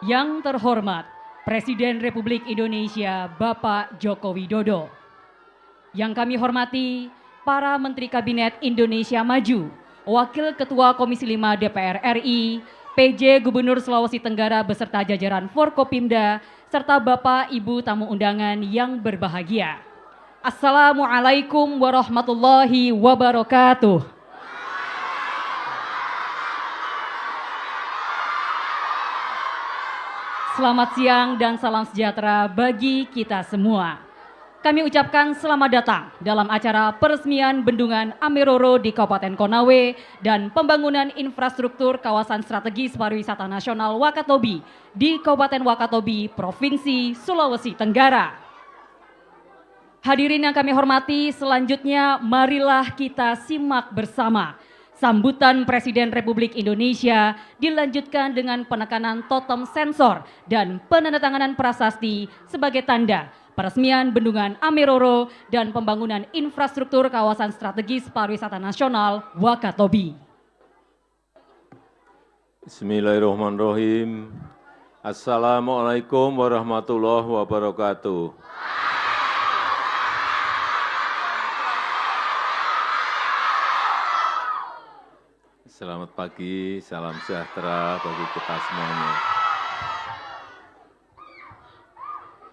Yang terhormat Presiden Republik Indonesia Bapak Joko Widodo. Yang kami hormati para Menteri Kabinet Indonesia Maju, Wakil Ketua Komisi 5 DPR RI, PJ Gubernur Sulawesi Tenggara beserta jajaran Forkopimda, serta Bapak Ibu tamu undangan yang berbahagia. Assalamualaikum warahmatullahi wabarakatuh. Selamat siang dan salam sejahtera bagi kita semua. Kami ucapkan selamat datang dalam acara peresmian Bendungan Ameroro di Kabupaten Konawe dan pembangunan infrastruktur kawasan strategis pariwisata nasional Wakatobi di Kabupaten Wakatobi, Provinsi Sulawesi Tenggara. Hadirin yang kami hormati, selanjutnya marilah kita simak bersama sambutan Presiden Republik Indonesia dilanjutkan dengan penekanan totem sensor dan penandatanganan prasasti sebagai tanda peresmian Bendungan Ameroro dan pembangunan infrastruktur kawasan strategis pariwisata nasional Wakatobi. Bismillahirrahmanirrahim. Assalamualaikum warahmatullahi wabarakatuh. Selamat pagi, salam sejahtera bagi kita semuanya.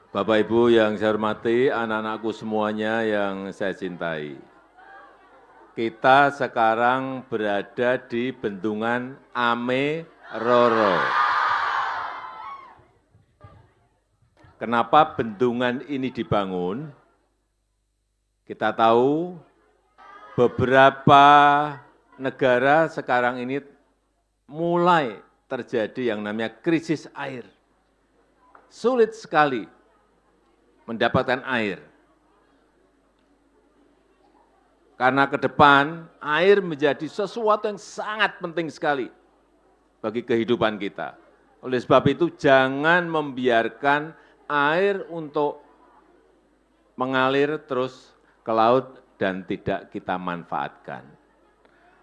Bapak Ibu yang saya hormati, anak-anakku semuanya yang saya cintai. Kita sekarang berada di Bendungan Ameroro. Kenapa bendungan ini dibangun? Kita tahu beberapa negara sekarang ini mulai terjadi yang namanya krisis air. Sulit sekali mendapatkan air. Karena ke depan air menjadi sesuatu yang sangat penting sekali bagi kehidupan kita. Oleh sebab itu jangan membiarkan air untuk mengalir terus ke laut dan tidak kita manfaatkan.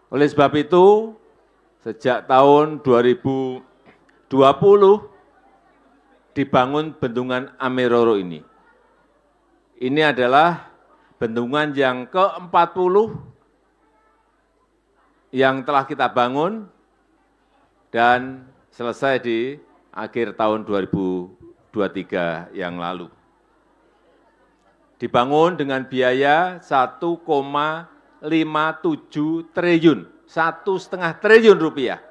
Oleh sebab itu, sejak tahun 2020 dibangun Bendungan Ameroro ini. Ini adalah bendungan yang ke-40 yang telah kita bangun dan selesai di akhir tahun 2023 yang lalu. Dibangun dengan biaya 1,57 triliun, 1,5 triliun rupiah.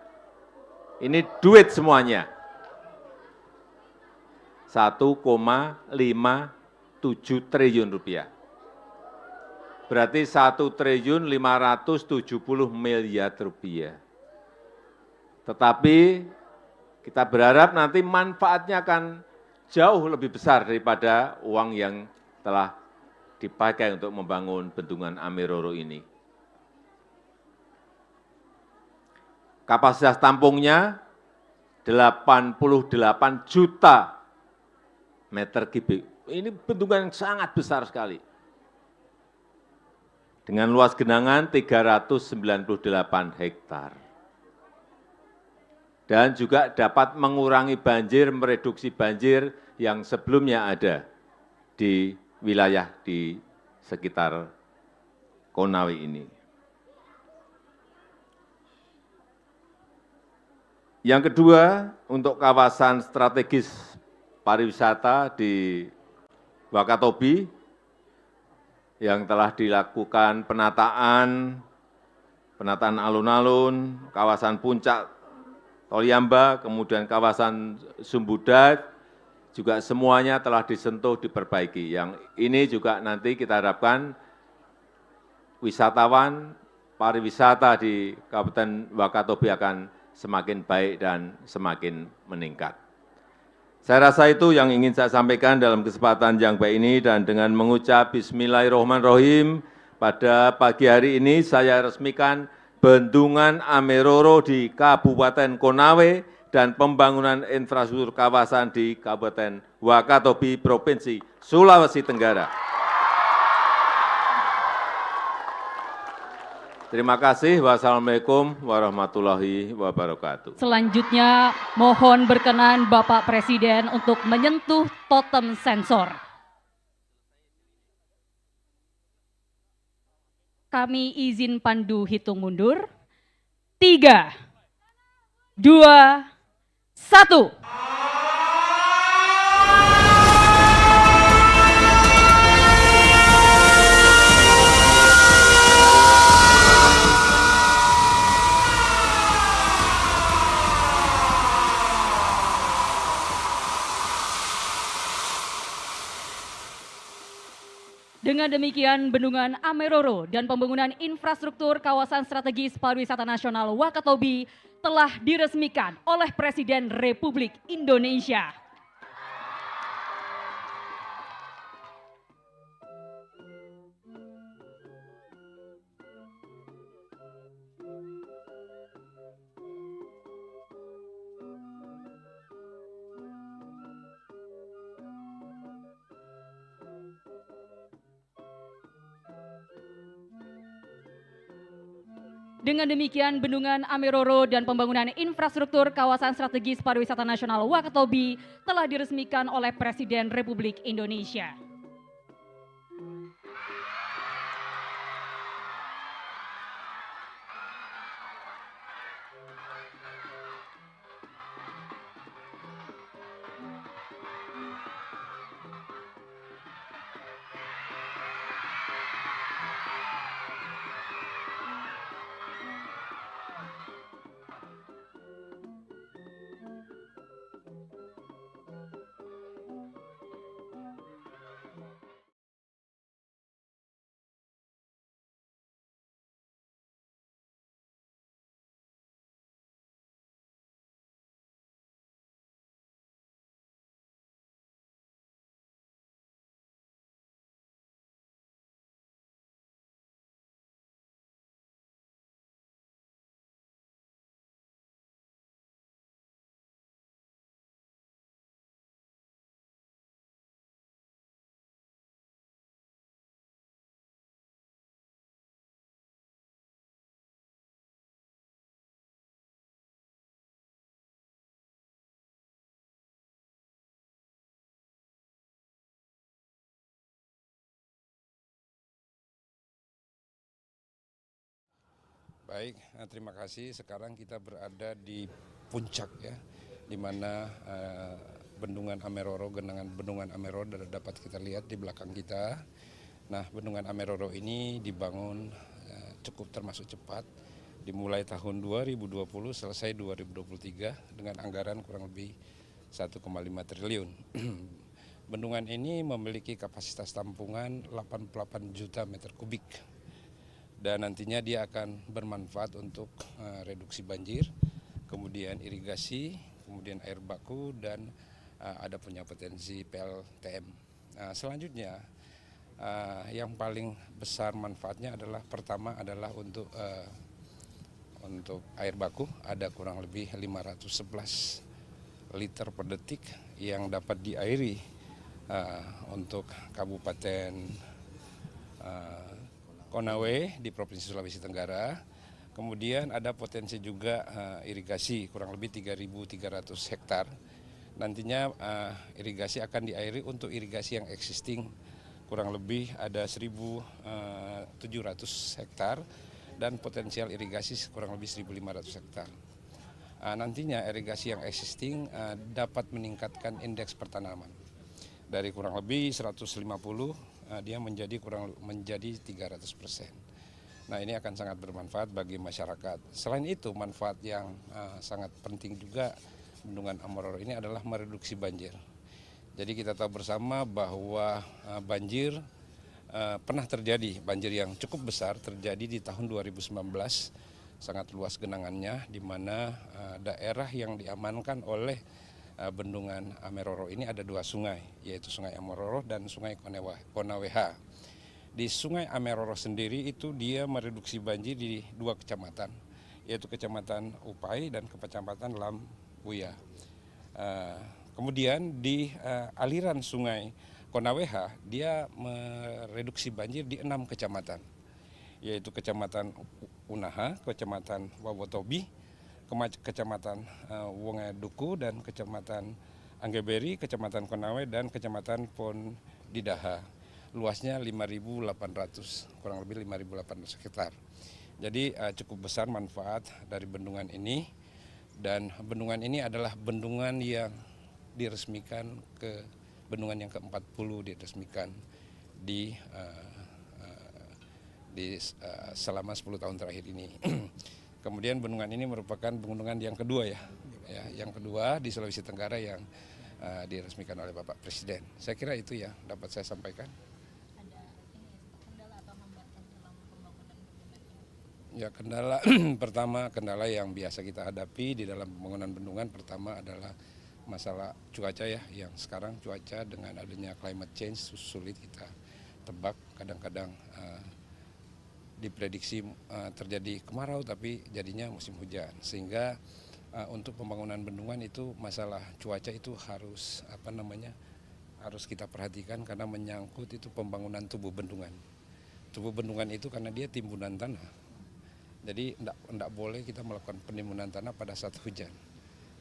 Ini duit semuanya. 1,57 triliun rupiah. Berarti 1.570 miliar rupiah. Tetapi kita berharap nanti manfaatnya akan jauh lebih besar daripada uang yang telah dipakai untuk membangun Bendungan Ameroro ini. Kapasitas tampungnya 88 juta meter kubik. Ini bendungan yang sangat besar sekali. Dengan luas genangan 398 hektar. Dan juga dapat mengurangi banjir, mereduksi banjir yang sebelumnya ada di wilayah di sekitar Konawe ini. Yang kedua, untuk kawasan strategis pariwisata di Wakatobi yang telah dilakukan penataan alun-alun, kawasan puncak Tolyamba, kemudian kawasan Sumbudat, juga semuanya telah disentuh, diperbaiki. Yang ini juga nanti kita harapkan wisatawan, pariwisata di Kabupaten Wakatobi akan semakin baik dan semakin meningkat. Saya rasa itu yang ingin saya sampaikan dalam kesempatan yang baik ini, dan dengan mengucap Bismillahirrahmanirrahim, pada pagi hari ini saya resmikan Bendungan Ameroro di Kabupaten Konawe dan pembangunan infrastruktur kawasan di Kabupaten Wakatobi, Provinsi Sulawesi Tenggara. Terima kasih. Wassalamualaikum warahmatullahi wabarakatuh. Selanjutnya mohon berkenan Bapak Presiden untuk menyentuh totem sensor. Kami izin pandu hitung mundur. 3, 2, 1. Dengan demikian, Bendungan Ameroro dan pembangunan infrastruktur kawasan strategis pariwisata nasional Wakatobi telah diresmikan oleh Presiden Republik Indonesia. Dengan demikian, Bendungan Ameroro dan pembangunan infrastruktur kawasan strategis pariwisata nasional Wakatobi telah diresmikan oleh Presiden Republik Indonesia. Baik, terima kasih. Sekarang kita berada di puncak ya, di mana Bendungan Ameroro, genangan Bendungan Ameroro dapat kita lihat di belakang kita. Nah, Bendungan Ameroro ini dibangun cukup termasuk cepat, dimulai tahun 2020, selesai 2023 dengan anggaran kurang lebih 1,5 triliun. Bendungan ini memiliki kapasitas tampungan 88 juta meter kubik. Dan nantinya dia akan bermanfaat untuk reduksi banjir, kemudian irigasi, kemudian air baku, dan ada punya potensi PLTM. Selanjutnya yang paling besar manfaatnya adalah pertama adalah untuk air baku, ada kurang lebih 511 liter per detik yang dapat diairi untuk Kabupaten Konawe di Provinsi Sulawesi Tenggara. Kemudian ada potensi juga irigasi kurang lebih 3.300 hektar. Nantinya irigasi akan diairi untuk irigasi yang existing kurang lebih ada 1.700 hektar dan potensial irigasi kurang lebih 1.500 hektar. Nantinya irigasi yang existing dapat meningkatkan indeks pertanaman dari kurang lebih 150 dia menjadi 300%. Nah, ini akan sangat bermanfaat bagi masyarakat. Selain itu, manfaat yang sangat penting juga Bendungan Ameroro ini adalah mereduksi banjir. Jadi kita tahu bersama bahwa banjir pernah terjadi, banjir yang cukup besar terjadi di tahun 2019, sangat luas genangannya, di mana daerah yang diamankan oleh Bendungan Ameroro ini ada 2 sungai, yaitu Sungai Ameroro dan Sungai Konaweha. Di Sungai Ameroro sendiri itu dia mereduksi banjir di 2 kecamatan, yaitu Kecamatan Upai dan Kecamatan Lambuya. Kemudian di aliran Sungai Konaweha dia mereduksi banjir di 6 kecamatan, yaitu Kecamatan Unaha, Kecamatan Wawotobi, Kecamatan Wongeduku, dan Kecamatan Anggeberi, Kecamatan Konawe, dan Kecamatan Pondidaha. Luasnya 5.800, kurang lebih 5.800 hektar. Jadi cukup besar manfaat dari bendungan ini, dan bendungan ini adalah bendungan yang diresmikan bendungan yang ke-40 diresmikan selama 10 tahun terakhir ini. Kemudian bendungan ini merupakan bendungan yang kedua yang kedua di Sulawesi Tenggara yang diresmikan oleh Bapak Presiden. Saya kira itu yang dapat saya sampaikan. Ya, kendala pertama, kendala yang biasa kita hadapi di dalam pembangunan bendungan pertama adalah masalah cuaca ya, yang sekarang cuaca dengan adanya climate change sulit kita tebak. Kadang-kadang diprediksi terjadi kemarau tapi jadinya musim hujan, sehingga untuk pembangunan bendungan itu masalah cuaca itu harus harus kita perhatikan, karena menyangkut itu pembangunan tubuh bendungan. Tubuh bendungan itu karena dia timbunan tanah. Jadi tidak boleh kita melakukan penimbunan tanah pada saat hujan.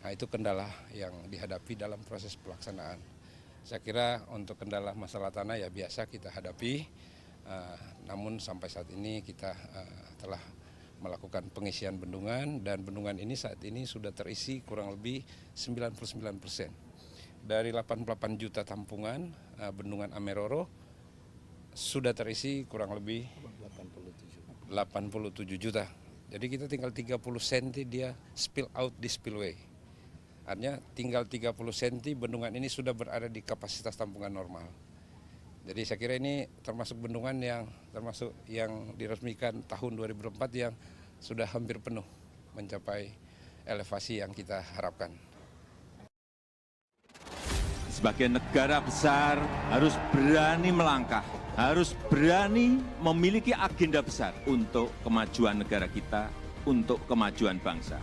Nah, itu kendala yang dihadapi dalam proses pelaksanaan. Saya kira untuk kendala masalah tanah ya biasa kita hadapi, namun sampai saat ini kita telah melakukan pengisian bendungan, dan bendungan ini saat ini sudah terisi kurang lebih 99%. Dari 88 juta tampungan bendungan Ameroro sudah terisi kurang lebih 87 juta. Jadi kita tinggal 30 cm dia spill out di spillway. Artinya tinggal 30 cm bendungan ini sudah berada di kapasitas tampungan normal. Jadi saya kira ini termasuk bendungan yang diresmikan tahun 2004 yang sudah hampir penuh mencapai elevasi yang kita harapkan. Sebagai negara besar harus berani melangkah, harus berani memiliki agenda besar untuk kemajuan negara kita, untuk kemajuan bangsa.